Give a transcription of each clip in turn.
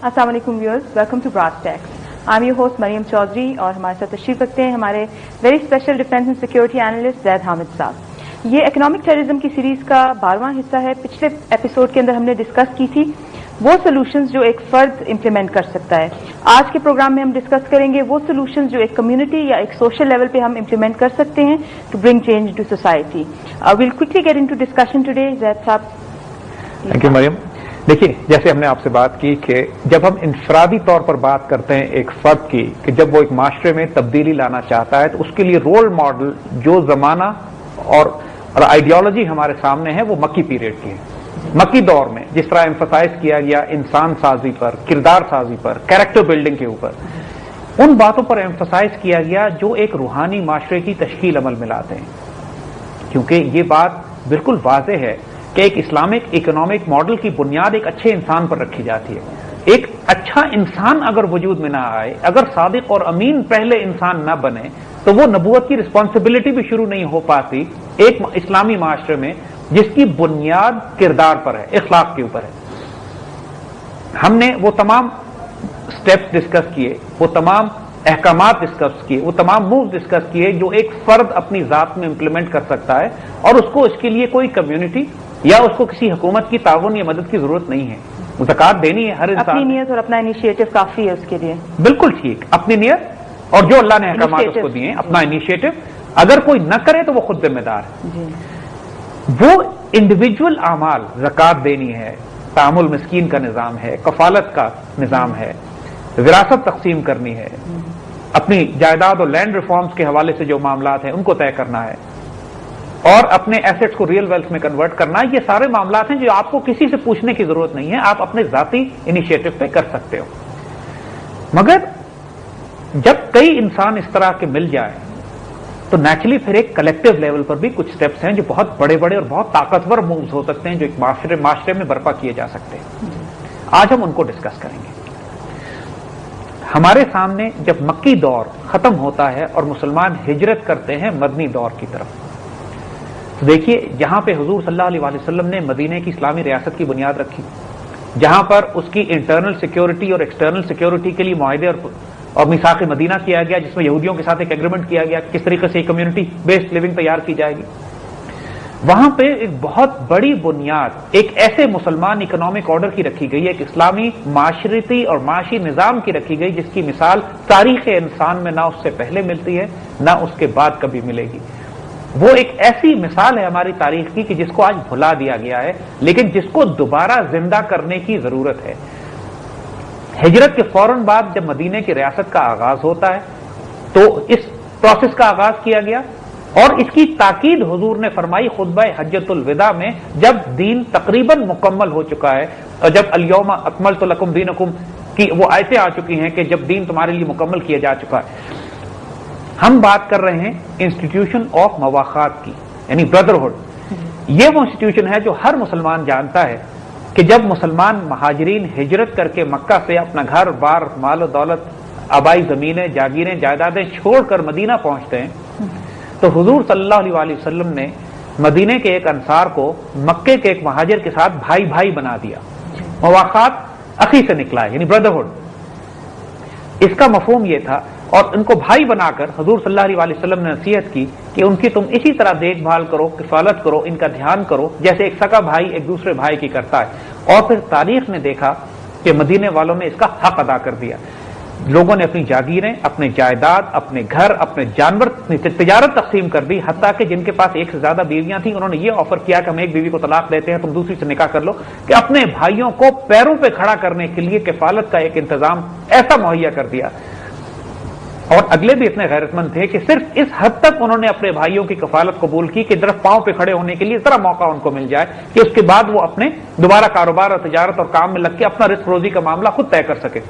अस्सलाम वालेकुम viewers, welcome to brass tacks. I am your host Maryam Chaudhry और हमारे साथ तशरीफ रखते हैं हमारे very special defence and security analyst Zaid Hamid sahab. ये इकोनॉमिक टेररिज्म की सीरीज का 12वां हिस्सा है। पिछले एपिसोड के अंदर हमने डिस्कस की थी वो सोल्यूशंस जो एक फर्द इंप्लीमेंट कर सकता है। आज के प्रोग्राम में हम डिस्कस करेंगे वो सोल्यूशंस जो एक कम्युनिटी या एक सोशल लेवल पे हम इंप्लीमेंट कर सकते हैं to bring change to society. Will quickly get into discussion today. Zaid साहब। Thank you Maryam. देखिए, जैसे हमने आपसे बात की कि जब हम इंफरादी तौर पर बात करते हैं एक फर्द की कि जब वो एक माशरे में तब्दीली लाना चाहता है तो उसके लिए रोल मॉडल जो जमाना और आइडियोलॉजी हमारे सामने है वो मक्की पीरियड की है। मक्की दौर में जिस तरह एम्फसाइज किया गया इंसान साजी पर, किरदार साजी पर, कैरेक्टर बिल्डिंग के ऊपर, उन बातों पर एम्फसाइज किया गया जो एक रूहानी माशरे की तश्कील अमल में लाते हैं। क्योंकि ये बात बिल्कुल वाज़ेह है कि एक इस्लामिक इकोनॉमिक मॉडल की बुनियाद एक अच्छे इंसान पर रखी जाती है। एक अच्छा इंसान अगर वजूद में ना आए, अगर सादिक और अमीन पहले इंसान ना बने तो वो नबूवत की रिस्पॉन्सिबिलिटी भी शुरू नहीं हो पाती एक इस्लामी माशरे में जिसकी बुनियाद किरदार पर है, इखलाक के ऊपर है। हमने वो तमाम स्टेप्स डिस्कस किए, वो तमाम अहकामात डिस्कस किए, वो तमाम मूव डिस्कस किए जो एक फर्द अपनी जात में इंप्लीमेंट कर सकता है और उसको इसके लिए कोई कम्युनिटी या उसको किसी हुकूमत की ताउन या मदद की जरूरत नहीं है। ज़कात देनी है हर इंसान, अपनी नियत और अपना इनिशिएटिव काफी है उसके लिए। बिल्कुल ठीक, अपनी नियत और जो अल्लाह ने अहकामात उसको दिए, अपना इनिशिएटिव। अगर कोई न करे तो वो खुद जिम्मेदार है। वो इंडिविजुअल आमाल, ज़कात देनी है, तामुल मिस्कीन का निजाम है, कफालत का निजाम है, विरासत तकसीम करनी है, अपनी जायदाद और लैंड रिफॉर्म्स के हवाले से जो मामलात हैं उनको तय करना है और अपने एसेट्स को रियल वेल्थ में कन्वर्ट करना है। ये सारे मामलात हैं जो आपको किसी से पूछने की जरूरत नहीं है, आप अपने जाती इनिशिएटिव पे कर सकते हो। मगर जब कई इंसान इस तरह के मिल जाए तो नेचुरली फिर एक कलेक्टिव लेवल पर भी कुछ स्टेप्स हैं जो बहुत बड़े बड़े और बहुत ताकतवर मूव्स हो सकते हैं जो एक माशरे में बर्पा किए जा सकते हैं। आज हम उनको डिस्कस करेंगे। हमारे सामने जब मक्की दौर खत्म होता है और मुसलमान हिजरत करते हैं मदनी दौर की तरफ, तो देखिए जहां पे हुजूर सल्लल्लाहु अलैहि वसल्लम ने मदीने की इस्लामी रियासत की बुनियाद रखी, जहां पर उसकी इंटरनल सिक्योरिटी और एक्सटर्नल सिक्योरिटी के लिए मुआहदे और मिसाक़ मदीना किया गया, जिसमें यहूदियों के साथ एक एग्रीमेंट किया गया किस तरीके से कम्युनिटी बेस्ड लिविंग तैयार की जाएगी। वहां पे एक बहुत बड़ी बुनियाद एक ऐसे मुसलमान इकोनॉमिक ऑर्डर की रखी गई, एक इस्लामी माशरती और माशी निजाम की रखी गई जिसकी मिसाल तारीख इंसान में ना उससे पहले मिलती है ना उसके बाद कभी मिलेगी। वो एक ऐसी मिसाल है हमारी तारीख की कि जिसको आज भुला दिया गया है, लेकिन जिसको दोबारा जिंदा करने की जरूरत है। हिजरत के फौरन बाद जब मदीने की रियासत का आगाज होता है तो इस प्रोसेस का आगाज किया गया और इसकी ताकीद हुजूर ने फरमाई खुतबा हज्जतुल विदा में, जब दीन तकरीबन मुकम्मल हो चुका है और जब अल-यौमा अकमलतु लकुम दीनकुम की वो आयतें आ चुकी हैं कि जब दीन तुम्हारे लिए मुकम्मल किया जा चुका है। हम बात कर रहे हैं इंस्टीट्यूशन ऑफ मवाखात की, यानी ब्रदरहुड। ये वो इंस्टीट्यूशन है जो हर मुसलमान जानता है कि जब मुसलमान महाजरीन हिजरत करके मक्का से अपना घर बार, माल दौलत, आबाई जमीनें, जागीरें, जायदादें छोड़कर मदीना पहुंचते हैं तो हुजूर सल्लल्लाहु अलैहि वसल्लम ने मदीने के एक अंसार को मक्के के एक महाजिर के साथ भाई भाई बना दिया। मवाखात अखी से निकला है, यानी ब्रदरहुड। इसका मफहूम यह था और इनको भाई बनाकर हुजूर सल्लल्लाहु अलैहि वसल्लम ने नसीहत की कि उनकी तुम इसी तरह देखभाल करो, किफालत करो, इनका ध्यान करो जैसे एक सगा भाई एक दूसरे भाई की करता है। और फिर तारीख ने देखा कि मदीने वालों ने इसका हक अदा कर दिया। लोगों ने अपनी जागीरें, अपने जायदाद, अपने घर, अपने जानवर, तिजारत तकसीम कर दी। हत्ता कि जिनके पास एक से ज्यादा बीवियां थी उन्होंने ये ऑफर किया कि हम एक बीवी को तलाक देते हैं, तुम दूसरी से निकाह कर लो, कि अपने भाइयों को पैरों पे खड़ा करने के लिए किफालत का एक इंतजाम ऐसा मुहैया कर दिया। और अगले भी इतने गैरतमंद थे कि सिर्फ इस हद तक उन्होंने अपने भाइयों की कफालत कबूल की कि सिर्फ पांव पे खड़े होने के लिए जरा मौका उनको मिल जाए कि उसके बाद वो अपने दोबारा कारोबार और तिजारत और काम में लग के अपना रिस्क रोजी का मामला खुद तय कर सके।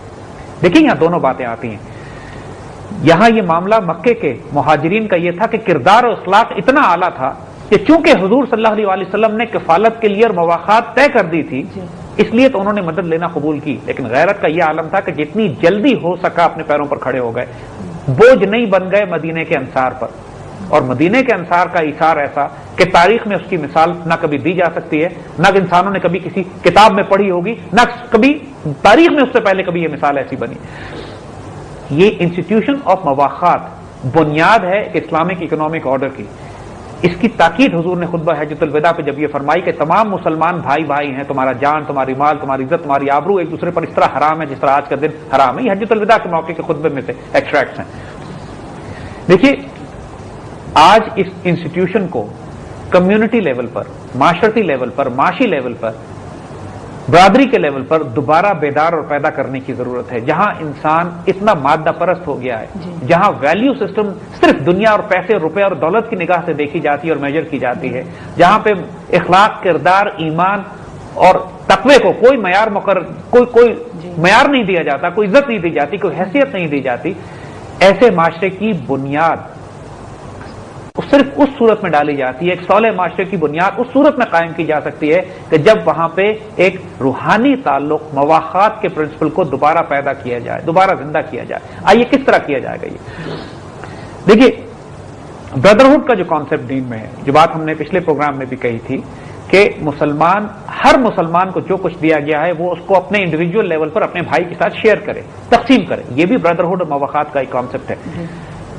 देखिए यहां दोनों बातें आती हैं। यहां ये मामला मक्के के मुहाजिरीन का यह था कि किरदार और अखलाक इतना आला था कि चूंकि हुजूर सल्लल्लाहु अलैहि वसल्लम ने किफालत के लिए और मवाखात तय कर दी थी, इसलिए तो उन्होंने मदद लेना कबूल की। लेकिन गैरत का यह आलम था कि जितनी जल्दी हो सका अपने पैरों पर खड़े हो गए, बोझ नहीं बन गए मदीने के अंसार पर। اور مدینے کے انصار کا ایثار ایسا کہ تاریخ میں اس کی مثال نہ کبھی دی جا سکتی ہے، نہ انسانوں نے کبھی کسی کتاب میں پڑھی ہوگی، نہ کبھی تاریخ میں اس سے پہلے کبھی یہ مثال ایسی بنی۔ یہ انسٹیٹیوشن آف مواخات بنیاد ہے اسلامک اکنامک آرڈر کی۔ اس کی تاکید حضور نے خطبہ حجۃ الوداع پہ جب یہ فرمائی کہ تمام مسلمان بھائی بھائی ہیں، تمہارا جان، تمہاری مال، تمہاری عزت، تمہاری آبرو ایک دوسرے پر اس طرح حرام ہے جس طرح آج کا دن حرام ہے۔ یہ حجۃ الوداع کے موقع کے خطبے میں سے ایکسٹریکٹس ہیں۔ دیکھیے آج اس انسٹیٹیوشن کو کمیونٹی لیول پر، معاشرتی لیول پر، معاشی لیول پر، برادری کے لیول پر دوبارہ بیدار اور پیدا کرنے کی ضرورت ہے۔ جہاں انسان اتنا مادہ پرست ہو گیا ہے، جہاں ویلیو سسٹم صرف دنیا اور پیسے اور روپے اور دولت کی نگاہ سے دیکھی جاتی ہے اور میجر کی جاتی ہے، جہاں پہ اخلاق، کردار، ایمان اور تقوی کو کوئی معیار کوئی معیار نہیں دیا جاتا، کوئی عزت نہیں دی جاتی، کوئی حیثیت نہیں دی جاتی، ایسے معاشرے کی بنیاد صرف اس صورت میں ڈالی جاتی ہے، ایک صالح معاشرے کی بنیاد اس صورت میں قائم کی جا سکتی ہے کہ جب وہاں پہ ایک روحانی تعلق، مواخات کے پرنسپل کو دوبارہ پیدا کیا جائے، دوبارہ زندہ کیا جائے۔ آئیے کس طرح کیا جائے گا یہ دیکھیے، بردرہڈ کا جو کانسیپٹ دین میں ہے، جو بات ہم نے پچھلے پروگرام میں بھی کہی تھی کہ ہر مسلمان کو جو کچھ دیا گیا ہے وہ اس کو اپنے انڈیویجول لیول پر اپنے بھائی کے ساتھ شیئر کرے، تقسیم کرے۔ یہ بھی بردرہڈ اور مواخات کا ایک کانسیپٹ ہے،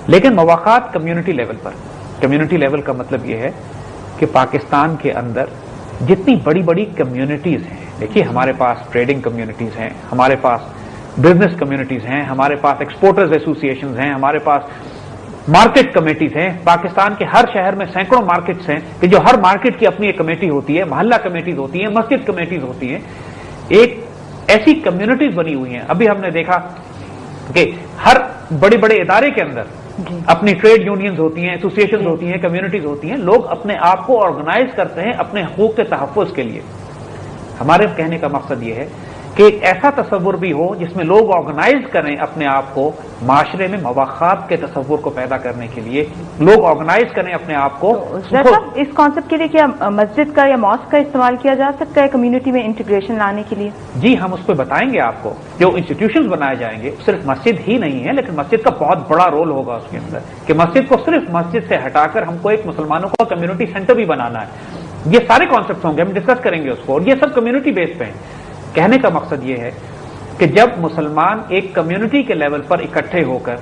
لیکن مواخات کمیونٹی لیول پر۔ کمیونٹی لیول کا مطلب یہ ہے کہ پاکستان کے اندر جتنی بڑی بڑی کمیونٹیز ہیں، دیکھیے ہمارے پاس ٹریڈنگ کمیونٹیز ہیں، ہمارے پاس بزنس کمیونٹیز ہیں، ہمارے پاس ایکسپورٹرز ایسوسیشنز ہیں، ہمارے پاس مارکیٹ کمیٹیز ہیں۔ پاکستان کے ہر شہر میں سینکڑوں مارکیٹس ہیں کہ جو ہر مارکیٹ کی اپنی ایک کمیٹی ہوتی ہے، محلہ کمیٹیز ہوتی ہیں، مسجد کمیٹیز ہوتی ہیں، ایک ایسی کمیونٹیز بنی ہوئی ہیں۔ ابھی ہم نے دیکھا کہ ہر بڑے بڑے ادارے کے اندر اپنی ٹریڈ یونینز ہوتی ہیں، ایسوسیشنز ہوتی ہیں، کمیونٹیز ہوتی ہیں، لوگ اپنے آپ کو آرگنائز کرتے ہیں اپنے حقوق کے تحفظ کے لیے۔ ہمارے کہنے کا مقصد یہ ہے کہ ایک ایسا تصور بھی ہو جس میں لوگ آرگنائز کریں اپنے آپ کو، معاشرے میں مواخات کے تصور کو پیدا کرنے کے لیے لوگ آرگنائز کریں اپنے آپ کو۔ اس کانسیپٹ کے لیے کیا مسجد کا یا ماسک کا استعمال کیا جا سکتا ہے کمیونٹی میں انٹیگریشن لانے کے لیے؟ جی ہم اس پہ بتائیں گے آپ کو۔ جو انسٹیٹیوشنز بنائے جائیں گے صرف مسجد ہی نہیں ہے، لیکن مسجد کا بہت بڑا رول ہوگا اس کے اندر، کہ مسجد کو صرف مسجد سے ہٹا کر ہم کو ایک مسلمانوں کا کمیونٹی سینٹر بھی بنانا ہے۔ یہ سارے کانسیپٹس ہوں گے، ہم ڈسکس کریں گے اس کو، اور یہ سب کمیونٹی بیس پہ ہیں۔ کہنے کا مقصد یہ ہے کہ جب مسلمان ایک کمیونٹی کے لیول پر اکٹھے ہو کر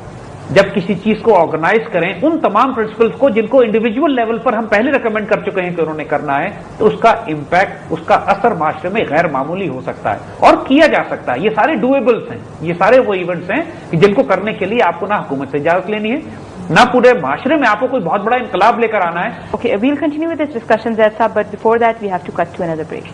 جب کسی چیز کو آرگنائز کریں، ان تمام پرنسپلز کو جن کو انڈیویجول لیول پر ہم پہلے ریکمینڈ کر چکے ہیں کہ انہوں نے کرنا ہے، تو اس کا امپیکٹ، اس کا اثر معاشرے میں غیر معمولی ہو سکتا ہے اور کیا جا سکتا ہے۔ یہ سارے ڈویبلس ہیں، یہ سارے وہ ایونٹس ہیں کہ جن کو کرنے کے لیے آپ کو نہ حکومت سے اجازت لینی ہے، نہ پورے معاشرے میں آپ کو کوئی بہت بڑا انقلاب لے کر آنا ہے۔ Okay, we'll continue with this discussion, Zaid Saab, but before that we have to cut to another break.